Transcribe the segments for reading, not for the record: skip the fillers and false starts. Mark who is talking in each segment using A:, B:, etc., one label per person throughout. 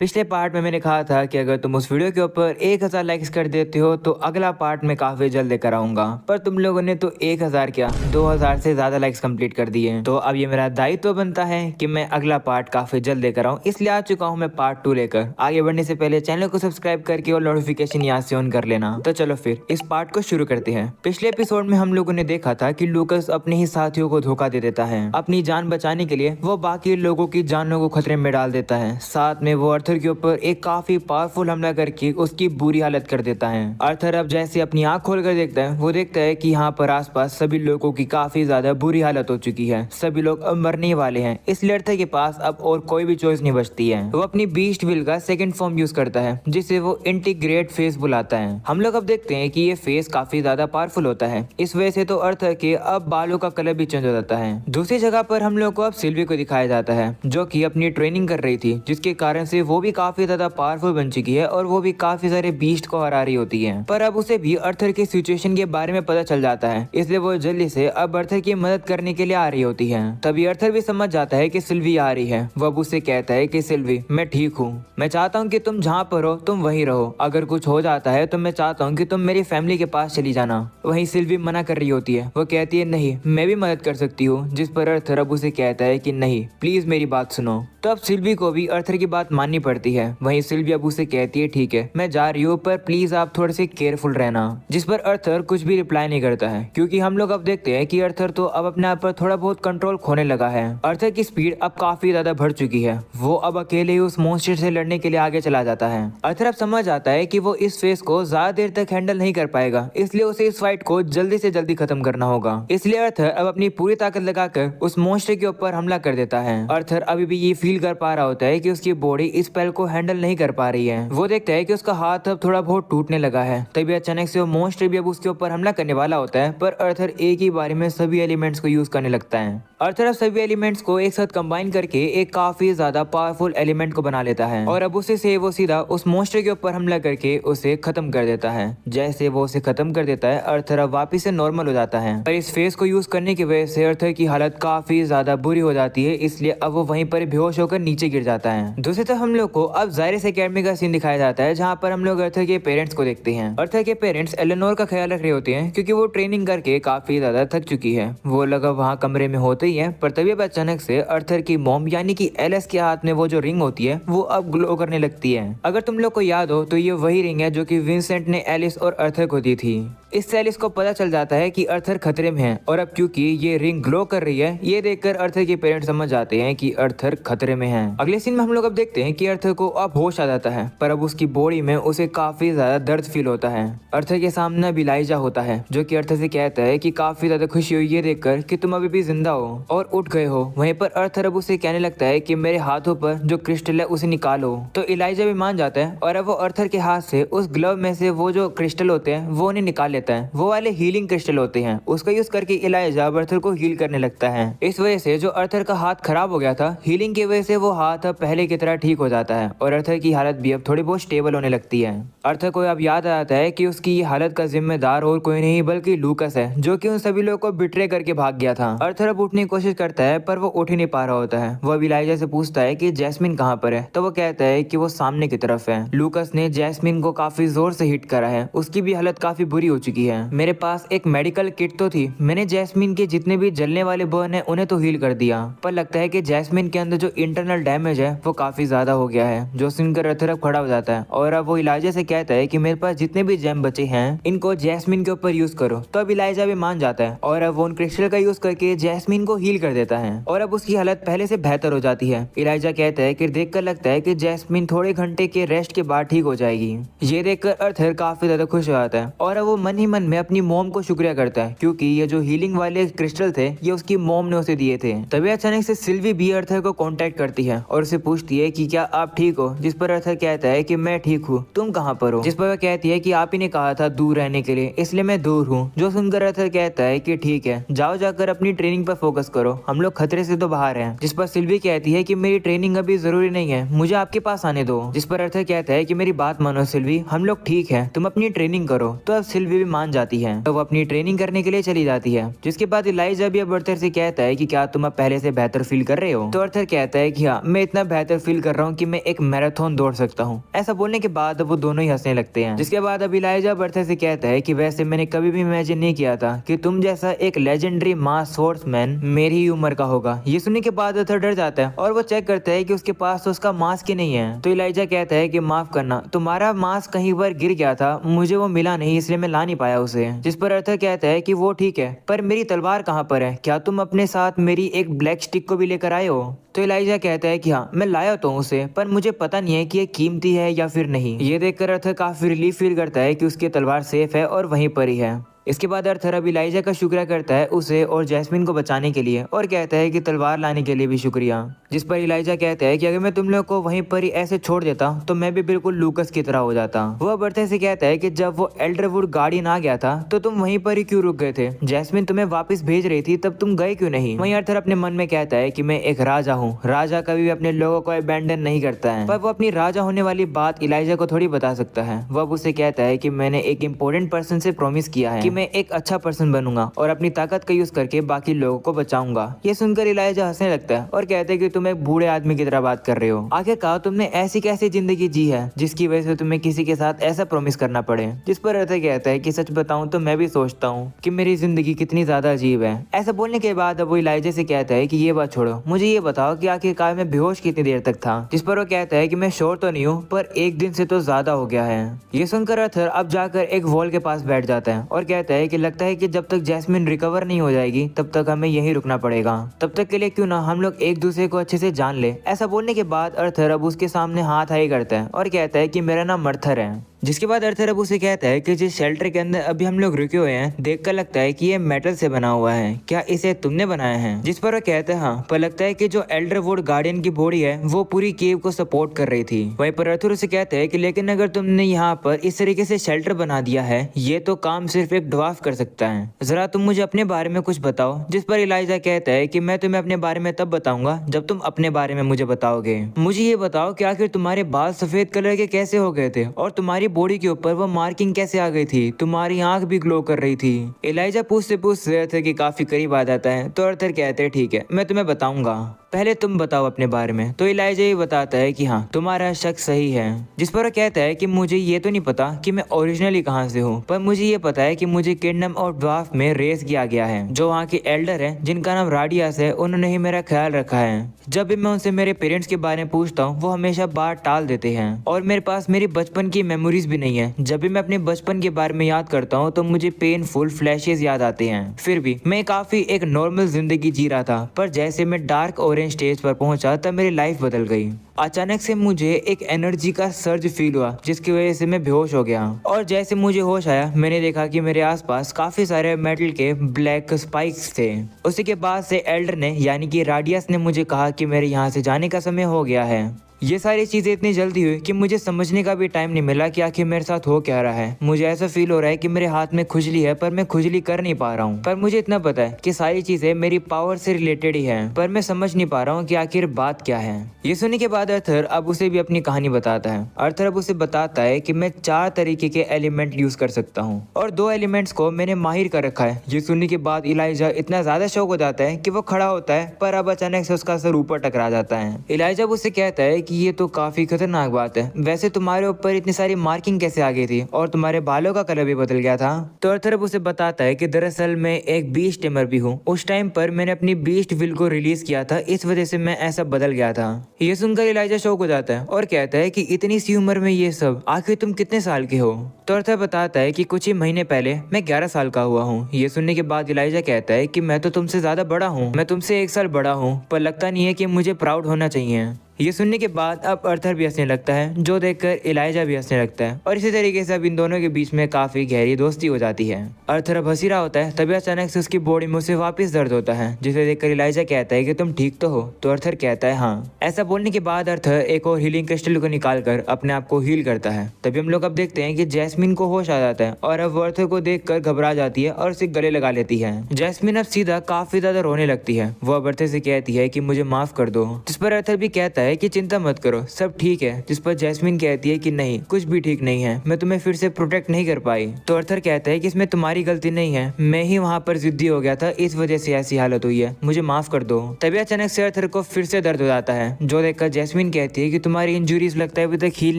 A: पिछले पार्ट में मैंने कहा था कि अगर तुम उस वीडियो के ऊपर 1000 लाइक्स कर देते हो तो अगला पार्ट मैं काफी जल्द लेकर आऊंगा। पर तुम लोगों ने तो 1000 क्या 2000 से ज्यादा लाइक्स कंप्लीट कर दिए। तो अब ये मेरा दायित्व बनता है कि मैं अगला पार्ट काफी जल्द लेकर आऊं, इसलिए आ चुका हूं मैं पार्ट 2 लेकर। आगे बढ़ने से पहले चैनल को सब्सक्राइब करके और नोटिफिकेशन यहाँ से ऑन कर लेना। तो चलो फिर इस पार्ट को शुरू करते हैं। पिछले एपिसोड में हम लोगों ने देखा था कि लूकस अपने ही साथियों को धोखा दे देता है। अपनी जान बचाने के लिए वो बाकी लोगों की जानों को खतरे में डाल देता है। साथ में वो अर्थर के ऊपर एक काफी पावरफुल हमला करके उसकी बुरी हालत कर देता है। अर्थर अब जैसे अपनी आंख खोलकर देखता है, वो देखता है कि यहाँ पर आसपास सभी लोगों की काफी ज्यादा बुरी हालत हो चुकी है। सभी लोग अब मरने वाले हैं, इसलिए अर्थर के पास अब और कोई भी चॉइस नहीं बचती है। वो अपनी बीस्ट विल का सेकंड फॉर्म यूज करता है, जिसे वो इंटीग्रेट फेस बुलाता है। हम लोग अब देखते हैं कि ये फेस काफी ज्यादा पावरफुल होता है। इस वजह से तो अर्थर के अब बालों का कलर भी चेंज हो जाता है। दूसरी जगह पर हम लोग को अब सिल्वी को दिखाया जाता है, जो कि अपनी ट्रेनिंग कर रही थी, जिसके कारण से वो भी काफी ज्यादा पावरफुल बन चुकी है और वो भी काफी सारे बीस्ट को हरा रही होती है। पर अब उसे भी अर्थर की सिचुएशन के बारे में पता चल जाता है, इसलिए वो जल्दी से अब अर्थर की मदद करने के लिए आ रही होती है। तभी अर्थर भी समझ जाता है कि सिल्वी आ रही है। वो अब उसे कहता है कि सिल्वी, मैं ठीक हूँ, मैं चाहता हूँ कि तुम जहाँ पर हो तुम वहीं रहो। अगर कुछ हो जाता है तो मैं चाहता हूँ कि तुम मेरी फैमिली के पास चली जाना। वहीं सिल्वी मना कर रही होती है। वो कहती है नहीं, मैं भी मदद कर सकती हूँ। जिस पर अर्थर अब उसे कहता है कि नहीं, प्लीज मेरी बात सुनो। तो अब सिल्वी को भी अर्थर की बात माननी पड़ती है। वहीं सिल्वी अब उसे कहती है ठीक है, मैं जा रही हूँ, पर प्लीज आप थोड़े से केयरफुल रहना। जिस पर अर्थर कुछ भी रिप्लाई नहीं करता है, क्योंकि हम लोग अब देखते हैं कि अर्थर तो अब अपने आप पर थोड़ा बहुत कंट्रोल खोने लगा है। अर्थर की स्पीड अब काफी ज्यादा बढ़ चुकी है। वो अब अकेले ही उस मॉन्स्टर से लड़ने के लिए आगे चला जाता है। अर्थर अब समझ आता है कि वो इस फेस को ज्यादा देर तक हैंडल नहीं कर पाएगा, इसलिए उसे इस फाइट को जल्दी से जल्दी खत्म करना होगा। इसलिए अर्थर अब अपनी पूरी ताकत लगाकर उस मॉन्स्टर के ऊपर हमला कर देता है। अर्थर अभी भी ये फील कर पा रहा होता है कि उसकी बॉडी इस स्पेल को हैंडल नहीं कर पा रही है। वो देखता है कि उसका हाथ अब थोड़ा बहुत टूटने लगा है। तभी अचानक से वो मॉन्स्टर भी अब उसके ऊपर हमला करने वाला होता है, पर अर्थर एक ही बारी में सभी एलिमेंट्स को यूज करने लगता है। अर्थर अब सभी एलिमेंट्स को एक साथ कंबाइन करके एक काफी ज्यादा पावरफुल एलिमेंट को बना लेता है और अब उसे से वो सीधा उस मॉन्स्टर के ऊपर हमला करके उसे खत्म कर देता है। जैसे वो उसे खत्म कर देता है, अर्थर अब वापिस से नॉर्मल हो जाता है। पर इस फेस को यूज करने की वजह से अर्थर की हालत काफी ज्यादा बुरी हो जाती है, इसलिए अब वो वहीं पर बेहोश होकर नीचे गिर जाता है। दूसरी तरफ हम लोग को अब जायरस एकेडमी का सीन दिखाया जाता है, जहाँ पर हम लोग अर्थर के पेरेंट्स को देखते हैं। अर्थर के पेरेंट्स एलेनोर का ख्याल रख रहे होते हैं, क्योंकि वो ट्रेनिंग करके काफी ज्यादा थक चुकी है। वो लगा वहाँ कमरे में होते ही है, पर तभी अब अचानक से अर्थर की मॉम यानी कि एलिस के हाथ में वो जो रिंग होती है वो अब ग्लो करने लगती है। अगर तुम लोग को याद हो तो ये वही रिंग है जो कि विंसेंट ने एलिस और अर्थर को दी थी। इससे एलिस को पता चल जाता है कि अर्थर खतरे में है, और अब क्योंकि ये रिंग ग्लो कर रही है, ये देखकर अर्थर के पेरेंट्स समझ जाते हैं कि अर्थर खतरे में है। अगले सीन में हम लोग अब देखते हैं कि अर्थर को अब होश आ जाता है, पर अब उसकी बॉडी में उसे काफी ज्यादा दर्द फील होता है। अर्थर के सामने अब इलाइजा होता है, जो कि अर्थर से कहता है कि काफी ज्यादा खुशी हुई ये देखकर कि तुम अभी भी जिंदा हो और उठ गए हो। वहीं पर अर्थर अब उसे कहने लगता है कि मेरे हाथों पर जो क्रिस्टल है उसे निकालो। तो इलाइजा भी मान जाता है और अब वो अर्थर के हाथ से उस ग्लव में से वो जो क्रिस्टल होते हैं वो उन्हें निकाल लेता है। वो वाले हीलिंग क्रिस्टल होते हैं, उसका यूज करके इलाइजा अर्थर को हील करने लगता है। इस वजह से जो अर्थर का हाथ खराब हो गया था, हीलिंग की वजह से वो हाथ अब पहले की तरह ठीक हो जाता है और अर्थर की हालत भी अब थोड़ी बहुत स्टेबल होने लगती है। अर्थर को अब याद आ जाता है कि उसकी ये हालत का जिम्मेदार और कोई नहीं बल्कि लूकस है, जो कि उन सभी लोगों को बिट्रे करके भाग गया था। अर्थर अब उठने की कोशिश करता है, पर वो उठ ही नहीं पा रहा होता है। वो अब इलाइजा से पूछता है कि जैस्मिन कहाँ पर है, तो वो कहता है कि वो सामने की तरफ है। लूकस ने जैस्मिन को काफी जोर से हिट करा है, उसकी भी हालत काफी बुरी हो चुकी है। मेरे पास एक मेडिकल किट तो थी, मैंने जैस्मिन के जितने भी जलने वाले बर्न है उन्हें तो हील कर दिया, पर लगता है कि जैस्मिन के अंदर जो इंटरनल डैमेज है वो काफी ज्यादा हो गया है। जो सुनकर अर्थर अब खड़ा हो जाता है और अब वो इलाइजा से कहता है कि मेरे पास जितने भी जेम बचे हैं इनको जैस्मिन के ऊपर यूज करो। तो अब इलाइजा भी मान जाता है और अब वो उन क्रिस्टल का यूज करके जैस्मिन को हील कर देता है और अब उसकी हालत पहले से बेहतर हो जाती है। इलाइजा कहता है कि देखकर लगता है कि जैस्मिन थोड़े घंटे के रेस्ट के बाद ठीक हो जाएगी। ये देखकर अर्थर काफी ज्यादा खुश हो जाता है और अब वो मन ही मन में अपनी मॉम को शुक्रिया करता है, क्योंकि ये जो हीलिंग वाले क्रिस्टल थे ये उसकी मॉम ने उसे दिए थे। तभी अचानक से सिल्वी भी अर्थर को कांटेक्ट करती है और उसे पूछती है कि क्या आप ठीक हो। जिस पर अर्थर कहता है कि मैं ठीक हूँ, तुम कहाँ पर हो। जिस पर वह कहती है कि आप ही ने कहा था दूर रहने के लिए, इसलिए मैं दूर हूँ। जो सुनकर अर्थर कहता है कि ठीक है, जाओ जाकर अपनी ट्रेनिंग पर फोकस करो, हम लोग खतरे से तो बाहर हैं। जिस पर सिल्वी कहती है कि मेरी ट्रेनिंग अभी जरूरी नहीं है, मुझे आपके पास आने दो। जिस पर अर्थर कहता है कि मेरी बात मानो सिल्वी, हम लोग ठीक है, तुम अपनी ट्रेनिंग करो। तो अब सिल्वी भी भी मान जाती है। तो वो अपनी ट्रेनिंग करने के लिए चली जाती है। जिसके बाद इलाइजा भी अब अर्थर से कहता है कि क्या तुम अब पहले से बेहतर फील कर रहे हो? तो अर्थर कहता है कि हाँ, मैं इतना बेहतर फील कर रहा हूँ कि मैं एक मैराथन दौड़ सकता हूँ। ऐसा बोलने के बाद वो दोनों ही हंसने लगते हैं। जिसके बाद अब इलाइजा अर्थर से कहता है कि वैसे मैंने कभी भी इमेजिन नहीं किया था कि तुम जैसा एक लेजेंडरी मास स्वॉर्ड्समैन मेरी ही उम्र का होगा। ये सुनने के बाद अर्थर डर जाता है और वो चेक करता है कि उसके पास तो उसका मास्क ही नहीं है। तो इलाइजा कहता है कि माफ करना, तुम्हारा मास्क कहीं पर गिर गया था, मुझे वो मिला नहीं इसलिए मैं ला नहीं पाया उसे। जिस पर अर्थर कहता है कि वो ठीक है, पर मेरी तलवार कहाँ पर है? क्या तुम अपने साथ मेरी एक ब्लैक स्टिक को भी लेकर आए हो? तो इलाइजा कहता है कि हाँ, मैं लाया तो हूँ उसे, पर मुझे पता नहीं है कि ये कीमती है या फिर नहीं। ये देखकर अर्थर काफी रिलीफ फील करता है कि उसकी तलवार सेफ है और वहीं पर ही है। इसके बाद अर्थर अब इलाइजा का शुक्रिया करता है उसे और जैस्मिन को बचाने के लिए और कहता है कि तलवार लाने के लिए भी शुक्रिया। जिस पर इलाइजा कहता है कि अगर मैं तुम लोग को वहीं पर ही ऐसे छोड़ देता तो मैं भी बिल्कुल लूकस की तरह हो जाता। वो अब अर्थर से कहता है कि जब वो एल्डरवुड गार्डियन आ गया था तो तुम वहीं पर ही क्यों रुक गए थे? जैस्मिन तुम्हें वापस भेज रही थी तब तुम गए क्यों नहीं? वहीं अर्थर अपने मन में कहता है कि मैं एक राजा हूँ, राजा कभी भी अपने लोगों को अबैंडन नहीं करता है। पर वो अपनी राजा होने वाली बात इलाइजा को थोड़ी बता सकता है। वो अब उसे कहता है कि मैंने एक इम्पोर्टेंट पर्सन से प्रॉमिस किया है कि मैं एक अच्छा पर्सन बनूंगा और अपनी ताकत का यूज करके बाकी लोगों को बचाऊंगा। ये सुनकर इलाइजा हंसने लगता है और कहते हैं कि तुम एक बूढ़े आदमी की तरह बात कर रहे हो। आखिर कहा तुमने ऐसी कैसी जिंदगी जी है जिसकी वजह से तुम्हें किसी के साथ ऐसा प्रॉमिस करना पड़े? जिस पर अर्थर कहता है कि सच बताऊं तो मैं भी सोचता हूँ कि मेरी जिंदगी कितनी ज्यादा अजीब है। ऐसा बोलने के बाद अब वो इलाइजा से कहता है कि ये बात छोड़ो, मुझे ये बताओ कि आखिरकार मैं बेहोश कितनी देर तक था? जिस पर वो कहता है कि मैं श्योर तो नहीं हूँ, पर एक दिन से तो ज्यादा हो गया है। ये सुनकर अर्थर अब जाकर एक वॉल के पास बैठ जाता है और कहता है कि लगता है कि जब तक जैस्मिन रिकवर नहीं हो जाएगी तब तक हमें यहीं रुकना पड़ेगा। तब तक के लिए क्यों ना हम लोग एक दूसरे को अच्छे से जान ले। ऐसा बोलने के बाद अर्थर अब उसके सामने हाथ हाई करता है और कहता है कि मेरा नाम अर्थर है। जिसके बाद अर्थर अब उसे कहता है कि जिस शेल्टर के अंदर अभी हम लोग रुके हुए हैं देखकर लगता है कि ये मेटल से बना हुआ है, क्या इसे तुमने बनाया है? जिस पर वो कहता है हाँ, पर लगता है कि जो एल्डरवुड गार्डियन की बॉडी है वो पूरी केव को सपोर्ट कर रही थी। वहीं पर अर्थर उसे कहता है कि लेकिन अगर तुमने यहाँ पर इस तरीके से शेल्टर बना दिया है, ये तो काम सिर्फ एक ड्वार्फ कर सकता है, जरा तुम मुझे अपने बारे में कुछ बताओ। जिस पर इलाइजा कहता है कि मैं तुम्हें अपने बारे में तब बताऊंगा जब तुम अपने बारे में मुझे बताओगे। मुझे ये बताओ कि आखिर तुम्हारे बाल सफेद कलर के कैसे हो गए थे और तुम्हारी बॉडी के ऊपर वो मार्किंग कैसे आ गई थी? तुम्हारी आंख भी ग्लो कर रही थी। इलाइजा पूछते अर्थर के काफी करीब आ जाता है तो अर्थर कहते हैं ठीक है, मैं तुम्हें बताऊंगा, पहले तुम बताओ अपने बारे में। तो इलाइजा ये बताता है कि हाँ, तुम्हारा शक सही है। जिस पर वो कहता है कि मुझे ये तो नहीं पता कि मैं ओरिजिनली कहाँ से हूँ, पर मुझे ये पता है कि मुझे किंगडम ऑफ ड्वार्फ में रेस किया गया है। जो वहाँ के एल्डर हैं जिनका नाम राडियस है, उन्होंने ही मेरा ख्याल रखा है। जब भी मैं उनसे मेरे पेरेंट्स के बारे में पूछता हूँ वो हमेशा बात टाल देते हैं और मेरे पास मेरी बचपन की मेमोरीज भी नहीं है। जब भी मैं अपने बचपन के बारे में याद करता हूँ तो मुझे पेनफुल फ्लैशेस याद आते हैं। फिर भी मैं काफी एक नॉर्मल जिंदगी जी रहा था, पर जैसे मैं डार्क ऑरेंज स्टेज पर पहुंचा तब मेरी लाइफ बदल गई। अचानक से मुझे एक एनर्जी का सर्ज फील हुआ जिसकी वजह से मैं बेहोश हो गया और जैसे मुझे होश आया मैंने देखा कि मेरे आसपास काफी सारे मेटल के ब्लैक स्पाइक्स थे। उसी के बाद से एल्डर ने यानी कि राडियस ने मुझे कहा कि मेरे यहाँ से जाने का समय हो गया है। ये सारी चीजें इतनी जल्दी हुई कि मुझे समझने का भी टाइम नहीं मिला कि आखिर मेरे साथ हो क्या रहा है। मुझे ऐसा फील हो रहा है कि मेरे हाथ में खुजली है पर मैं खुजली कर नहीं पा रहा हूँ। पर मुझे इतना पता है कि सारी चीजें मेरी पावर से रिलेटेड ही हैं, पर मैं समझ नहीं पा रहा हूँ कि आखिर बात क्या है। ये सुनने के बाद अर्थर अब उसे भी अपनी कहानी बताता है। अर्थर अब उसे बताता है कि मैं 4 तरीके के एलिमेंट यूज कर सकता हूँ और 2 एलिमेंट्स को मैंने माहिर कर रखा है। ये सुनने के बाद इलाइजा इतना ज्यादा शौक हो जाता है कि वो खड़ा होता है, पर अब अचानक से उसका सर ऊपर टकरा जाता है। इलाइजा उससे कहता है कि ये तो काफी खतरनाक बात है, वैसे तुम्हारे ऊपर इतनी सारी मार्किंग कैसे आ गई थी और तुम्हारे बालों का कलर भी बदल गया था? तो अर्थर अब उसे बताता है कि दरअसल मैं एक बीस्ट टेमर भी हूँ। उस टाइम पर मैंने अपनी बीस्ट विल को रिलीज किया था, इस वजह से मैं ऐसा बदल गया था। ये सुनकर इलाइजा शौक हो जाता है और कहता है कि इतनी सी उम्र में ये सब, आखिर तुम कितने साल के हो? तो अर्थर बताता है कि कुछ ही महीने पहले मैं 11 साल का हुआ हूँ। ये सुनने के बाद इलाइजा कहता है कि मैं तो तुमसे ज्यादा बड़ा हूँ, मैं तुमसे 1 साल बड़ा हूँ, पर लगता नहीं है कि मुझे प्राउड होना चाहिए। ये सुनने के बाद अब अर्थर भी हंसने लगता है, जो देखकर इलाइजा भी हंसने लगता है और इसी तरीके से अब इन दोनों के बीच में काफी गहरी दोस्ती हो जाती है। अर्थर अब हंसी रहा होता है, तभी अचानक से उसकी बॉडी में उसे वापस दर्द होता है, जिसे देखकर इलाइजा कहता है कि तुम ठीक तो हो? तो अर्थर कहता है हाँ। ऐसा बोलने के बाद अर्थर एक और हीलिंग क्रिस्टल को निकालकर अपने आप को हील करता है। तभी हम लोग अब देखते हैं कि जैस्मिन को होश आ जाता है और अब वो अर्थर को देखकर घबरा जाती है और उसे गले लगा लेती है। जैस्मिन अब सीधा काफी ज्यादा रोने लगती है। वो अब अर्थर से कहती है कि मुझे माफ कर दो, जिस पर अर्थर भी कहता है कि चिंता मत करो, सब ठीक है। जिस पर जैस्मिन कहती है कि नहीं, कुछ भी ठीक नहीं है, मैं तुम्हें फिर से प्रोटेक्ट नहीं कर पाई। तो अर्थर कहता है कि इसमें तुम्हारी गलती नहीं है, मैं ही वहाँ पर जिद्दी हो गया था, इस वजह से ऐसी हालत हुई है, मुझे माफ कर दो। तभी अचानक से अर्थर को फिर से दर्द हो जाता है, जो देखकर जैस्मिन कहती है कि तुम्हारी इंजुरीज लगता है अभी तक हील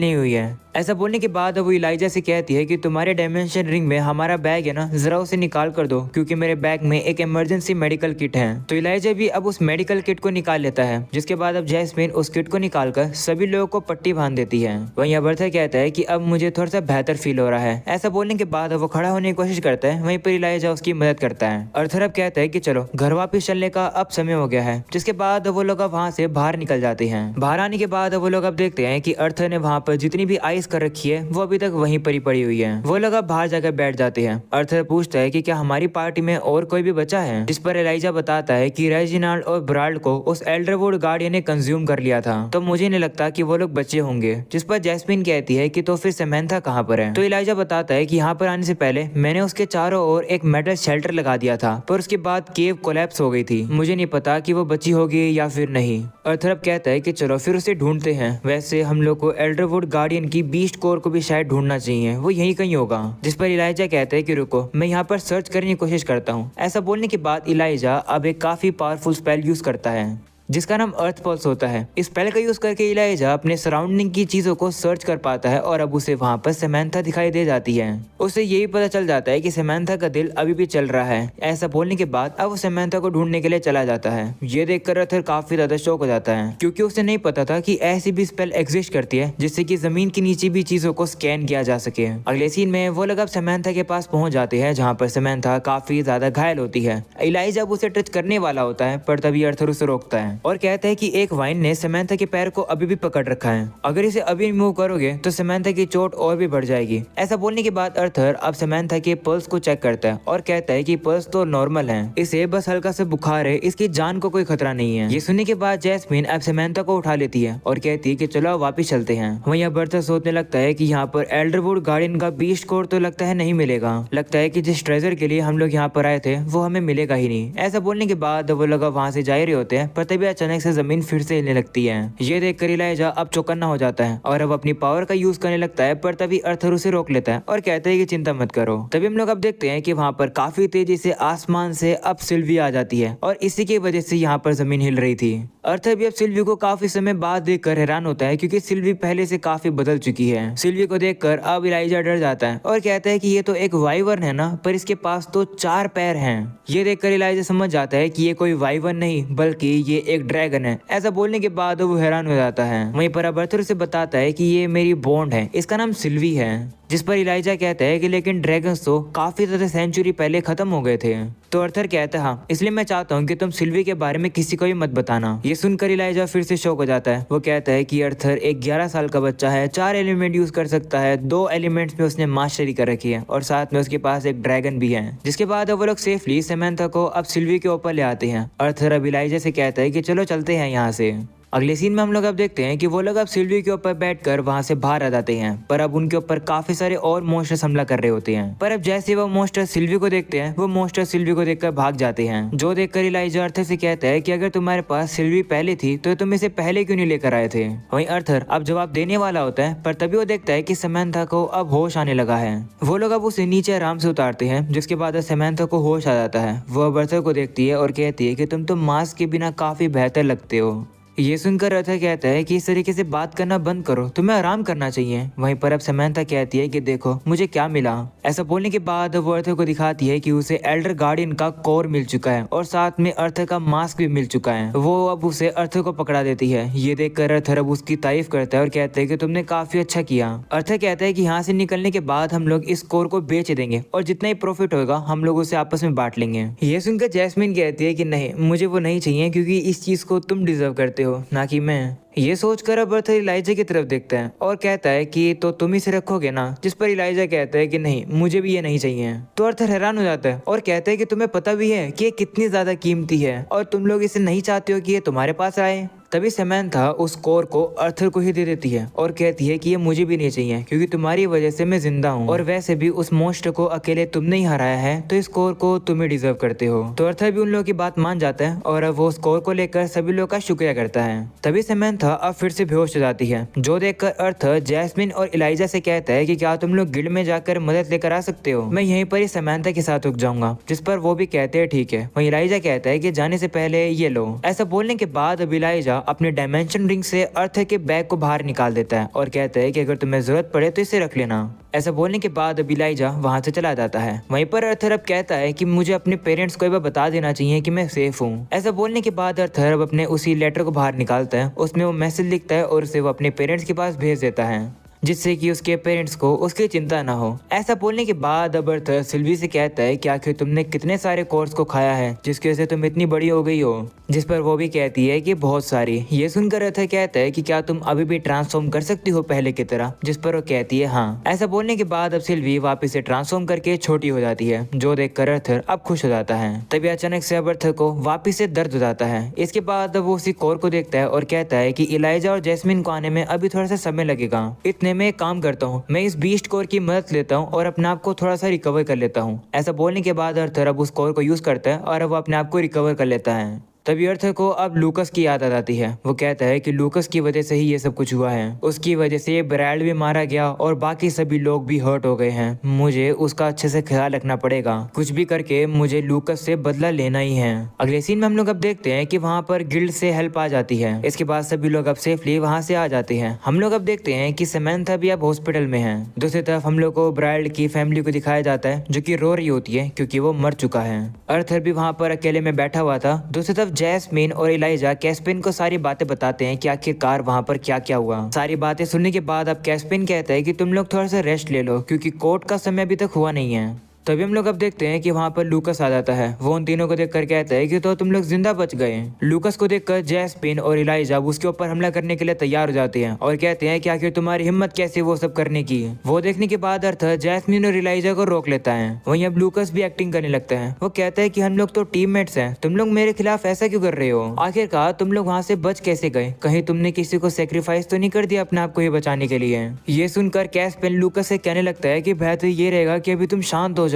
A: नहीं हुई है। ऐसा बोलने के बाद वो इलाइजा से कहती है कि तुम्हारे डायमेंशन रिंग में हमारा बैग है ना, जरा उसे निकाल कर दो, क्योंकि मेरे बैग में एक इमरजेंसी मेडिकल किट है। तो इलाइजा भी अब उस मेडिकल किट को निकाल लेता है, जिसके बाद अब जैस्मिन उस किट को निकालकर सभी लोगों को पट्टी बांध देती है। वहीं अब अर्थर कहता है कि अब मुझे थोड़ा सा बेहतर फील हो रहा है। ऐसा बोलने के बाद वो खड़ा होने की कोशिश करता है, वहीं पर इलाइजा उसकी मदद करता है। अर्थर अब कहता है कि चलो घर वापस चलने का अब समय हो गया है, जिसके बाद वो लोग अब वहाँ से बाहर निकल जाते हैं। बाहर आने के बाद वो लोग अब देखते हैं कि अर्थर ने वहाँ पर जितनी भी आइस कर रखी है वो अभी तक वहीं पर ही पड़ी हुई है। वो लोग अब बाहर जाकर बैठ जाते हैं। अर्थर पूछता है कि क्या हमारी पार्टी में और कोई भी बचा है, जिस पर एलाइजा बताता है कि रेजिनाल्ड और ब्राल्ड को उस एल्डरवुड गार्डियन ने कंज्यूम कर लिया था, तो मुझे नहीं लगता कि वो लोग बचे होंगे। जिस पर जैस्मिन कहती है कि तो फिर समैंथा कहाँ पर है। तो एलाइजा बताता है कि यहाँ पर आने से पहले मैंने उसके चारों ओर एक मेटल शेल्टर लगा दिया था, पर उसके बाद केव कोलैप्स हो गई थी, मुझे नहीं पता कि वो बची होगी या फिर नहीं। अर्थर अब कहता है कि चलो फिर उसे ढूंढते हैं। वैसे हम लोग को एल्डरवुड गार्डियन की बीस्ट कोर को भी शायद ढूंढना चाहिए, वो यहीं कहीं होगा। जिस पर इलाइजा कहता है कि रुको, मैं यहाँ पर सर्च करने की कोशिश करता हूँ। ऐसा बोलने के बाद इलाइजा अब एक काफी पावरफुल स्पेल यूज करता है, जिसका नाम अर्थ पल्स होता है। इस स्पेल का यूज करके इलाइजा अपने सराउंडिंग की चीजों को सर्च कर पाता है और अब उसे वहाँ पर समैंथा दिखाई दे जाती है। उसे यही पता चल जाता है कि समैंथा का दिल अभी भी चल रहा है। ऐसा बोलने के बाद अब वो समैंथा को ढूंढने के लिए चला जाता है। ये देखकर अर्थर काफी ज्यादा शॉक हो जाता है, क्योंकि उसे नहीं पता था कि ऐसी भी स्पेल एग्जिस्ट करती है जिससे कि जमीन के नीचे भी चीजों को स्कैन किया जा सके। अगले सीन में वो लोग अब समैंथा के पास पहुंच जाते हैं, जहाँ पर समैंथा काफी ज्यादा घायल होती है। इलाइजा अब उसे टच करने वाला होता है, पर तभी अर्थर उसे रोकता है और कहता है कि एक वाइन ने समैंथा के पैर को अभी भी पकड़ रखा है, अगर इसे अभी रिमूव करोगे तो समैंथा की चोट और भी बढ़ जाएगी। ऐसा बोलने के बाद अर्थर अब समैंथा के पल्स को चेक करता है और कहता है कि पल्स तो नॉर्मल है, इसे बस हल्का सा बुखार है, इसकी जान को कोई खतरा नहीं है। ये सुनने के बाद जैस्मिन अब समैंथा को उठा लेती है और कहती है कि चलो वापिस चलते हैं। वहीं अब अर्थर सोचने लगता है कि यहाँ पर एल्डरवुड गार्डियन का बीस्ट कोर तो लगता है नहीं मिलेगा, लगता है कि जिस ट्रेजर के लिए हम लोग यहाँ पर आए थे वो हमें मिलेगा ही नहीं। ऐसा बोलने के बाद वो लोग वहाँ से जा रहे होते हैं, पर तभी अचानक से जमीन फिर से हिलने लगती है। ये देखकर इलाइजा अब चौकन्ना हो जाता है और अब अपनी पावर का यूज करने लगता है, पर तभी अर्थर उसे रोक लेता है और कहता है कि चिंता मत करो। तभी हम लोग अब देखते हैं कि वहाँ पर काफी तेजी से आसमान से अब सिल्वी आ जाती है और इसी की वजह से यहाँ पर जमीन हिल रही थी। अर्थर भी अब सिल्वी को काफी समय बाद देखकर हैरान होता है, क्योंकि सिल्वी पहले से काफी बदल चुकी है। सिल्वी को देखकर अब इलाइजा डर जाता है और कहता है कि ये तो एक वाइवर्न है ना, पर इसके पास तो 4 पैर हैं। ये देखकर इलाइजा समझ जाता है कि ये कोई वाइवर्न नहीं बल्कि ये एक ड्रैगन है। ऐसा बोलने के बाद वो हैरान हो जाता है। वहीं पर अब अर्थर उसे बताता है कि ये मेरी बॉन्ड है, इसका नाम सिल्वी है। जिस पर इलाइजा कहता है कि लेकिन ड्रैगन्स तो काफी ज्यादा सेंचुरी पहले खत्म हो गए थे। तो अर्थर कहता है हाँ, इसलिए मैं चाहता हूँ कि तुम सिल्वी के बारे में किसी को भी मत बताना। ये सुनकर इलाइजा फिर से शॉक हो जाता है। वो कहता है कि अर्थर एक 11 साल का बच्चा है, 4 एलिमेंट यूज कर सकता है, 2 एलिमेंट्स में उसने मास्टरी कर रखी है और साथ में उसके पास एक ड्रैगन भी है। जिसके बाद वो लोग सेफली समैंथा को अब सिल्वी के ऊपर ले आते हैं। अर्थर अब इलाइजा से कहता है कि चलो चलते हैं यहाँ से। अगले सीन में हम लोग अब देखते हैं कि वो लोग अब सिल्वी के ऊपर बैठकर वहां से बाहर आ जाते हैं, पर अब उनके ऊपर काफी सारे और मॉन्स्टर्स हमला कर रहे होते हैं। पर अब जैसे वो मॉन्स्टर सिल्वी को देखते हैं, वो मॉन्स्टर सिल्वी को देखकर भाग जाते हैं। जो देखकर इलाइजा अर्थर से कहता है कि अगर तुम्हारे पास सिल्वी पहले थी तो तुम इसे पहले क्यों नहीं लेकर आए थे। वहीं अर्थर अब जवाब देने वाला होता है, पर तभी वो देखता है कि समैंथा को अब होश आने लगा है। वो लोग अब उसे नीचे आराम से उतारते हैं, जिसके बाद समैंथा को होश आ जाता है। वो अब अर्थर को देखती है और कहती है कि तुम तो मास्क के बिना काफी बेहतर लगते हो। ये सुनकर अर्थर कहता है कि इस तरीके से बात करना बंद करो, तुम्हें आराम करना चाहिए। वहीं पर अब समैंथा कहती है कि देखो मुझे क्या मिला। ऐसा बोलने के बाद वो अर्थर को दिखाती है कि उसे एल्डर गार्डियन का कोर मिल चुका है और साथ में अर्थर का मास्क भी मिल चुका है। वो अब उसे अर्थर को पकड़ा देती है। ये देखकर अर्थर अब उसकी तारीफ करता है और कहता है कि तुमने काफी अच्छा किया। अर्थर कहता है कि यहाँ से निकलने के बाद हम लोग इस कोर को बेच देंगे और जितना ही प्रॉफिट होगा हम लोग उसे आपस में बांट लेंगे। ये सुनकर जैस्मिन कहती है कि नहीं, मुझे वो नहीं चाहिए, क्योंकि इस चीज को तुम डिजर्व करते हो, ना कि मैं। ये सोचकर अब अर्थर इलाइजा की तरफ देखता है और कहता है कि तो तुम इसे रखोगे ना। जिस पर इलाइजा कहता है कि नहीं, मुझे भी ये नहीं चाहिए। तो अर्थर हैरान हो जाता है और कहता है कि तुम्हें पता भी है कि ये कितनी ज्यादा कीमती है और तुम लोग इसे नहीं चाहते हो कि ये तुम्हारे पास आए। तभी समंथा उस कोर को अर्थर को ही दे देती है और कहती है कि ये मुझे भी नहीं चाहिए क्योंकि तुम्हारी वजह से मैं जिंदा हूँ और वैसे भी उस मोस्टर को अकेले तुमने ही हराया है तो इस कोर को तुम ही डिजर्व करते हो। तो अर्थर भी उन लोगों की बात मान जाता है और अब वो उस कोर को लेकर सभी लोग का शुक्रिया करता है। तभी समंथा अब फिर से बेहोश हो जाती है, जो देखकर अर्थर जैस्मिन और इलाइजा से कहता है कि क्या तुम लोग गिल्ड में जाकर मदद लेकर आ सकते हो, मैं यहीं पर ही समंथा के साथ रुक जाऊंगा। जिस पर वो भी कहते हैं ठीक है। वहीं इलाइजा कहता है कि जाने से पहले ये लो। ऐसा बोलने के बाद अब इलाइजा अपने डायमेंशन रिंग से अर्थर के बैग को बाहर निकाल देता है और कहता है कि अगर तुम्हें जरूरत पड़े तो इसे रख लेना। ऐसा बोलने के बाद अब इलाइजा वहां से चला जाता है। वहीं पर अर्थर अब कहता है कि मुझे अपने पेरेंट्स को एक बार बता देना चाहिए कि मैं सेफ हूँ। ऐसा बोलने के बाद अर्थर अब अपने उसी लेटर को बाहर निकालता है, उसमें वो मैसेज लिखता है और उसे वो अपने पेरेंट्स के पास भेज देता है जिससे कि उसके पेरेंट्स को उसकी चिंता ना हो। ऐसा बोलने के बाद अब अर्थर सिल्वी से कहता है कि आखिर तुमने कितने सारे कोर्स को खाया है जिसकी वजह से तुम इतनी बड़ी हो गई हो। जिस पर वो भी कहती है कि बहुत सारी। ये सुनकर अर्थर कहता है कि क्या तुम अभी भी ट्रांसफॉर्म कर सकती हो पहले की तरह, जिस पर वो कहती है हाँ। ऐसा बोलने के बाद अब सिल्वी वापस से ट्रांसफॉर्म करके छोटी हो जाती है, जो देखकर अर्थर अब खुश हो जाता है। तभी अचानक से अब अर्थर को वापस से दर्द हो जाता है। इसके बाद अब वो उसी कोर को देखता है और कहता है कि इलाइजा और जैस्मिन को आने में अभी थोड़ा सा समय लगेगा। इतने में एक काम करता हूँ, मैं इस बीस्ट कोर की मदद लेता हूँ और अपने आप को थोड़ा सा रिकवर कर लेता हूँ। ऐसा बोलने के बाद अर्थर अब उस कोर को यूज करता है और अब वो अपने आप को रिकवर कर लेता है। तभी अर्थर को अब लूकस की याद आ जाती है। वो कहता है कि लूकस की वजह से ही ये सब कुछ हुआ है, उसकी वजह से ब्रैड भी मारा गया और बाकी सभी लोग भी हर्ट हो गए हैं। मुझे उसका अच्छे से ख्याल रखना पड़ेगा, कुछ भी करके मुझे लूकस से बदला लेना ही है। अगले सीन में हम लोग अब देखते हैं कि वहाँ पर गिल्ड से हेल्प आ जाती है। इसके बाद सभी लोग अब सेफली वहाँ से आ जाते हैं। हम लोग अब देखते हैं कि समंथा भी अब हॉस्पिटल में है। दूसरी तरफ हम लोग को ब्राइड की फैमिली को दिखाया जाता है जो कि रो रही होती है क्योंकि वो मर चुका है। अर्थर भी वहाँ पर अकेले में बैठा हुआ था। दूसरी तरफ जैस्मिन और इलाइजा कैस्पिन को सारी बातें बताते हैं कि आखिरकार वहाँ पर क्या क्या हुआ। सारी बातें सुनने के बाद अब कैस्पिन कहता है कि तुम लोग थोड़ा सा रेस्ट ले लो क्योंकि कोर्ट का समय अभी तक हुआ नहीं है। तभी हम लोग अब देखते हैं कि वहाँ पर लूकस आ जाता है। वो उन तीनों को देखकर कहता है कि तो तुम लोग जिंदा बच गए। लूकस को देखकर जैस्पिन और इलाइजा उसके ऊपर हमला करने के लिए तैयार हो जाते हैं और कहते हैं कि आखिर तुम्हारी हिम्मत कैसे वो सब करने की। वो देखने के बाद अर्थर जैस्मिन और इलाइजा को रोक लेता है। वहीं अब लूकस भी एक्टिंग करने लगता है। वो कहता है कि हम लोग तो टीममेट्स हैं, तुम लोग मेरे खिलाफ ऐसा क्यों कर रहे हो? आखिरकार तुम लोग वहाँ से बच कैसे गए? कहीं तुमने किसी को सेक्रीफाइस तो नहीं कर दिया अपने आप को ये बचाने के लिए? ये सुनकर कैस्पिन लूकस से कहने लगता है कि बेहतर ये रहेगा कि अभी तुम शांत हो जाओ।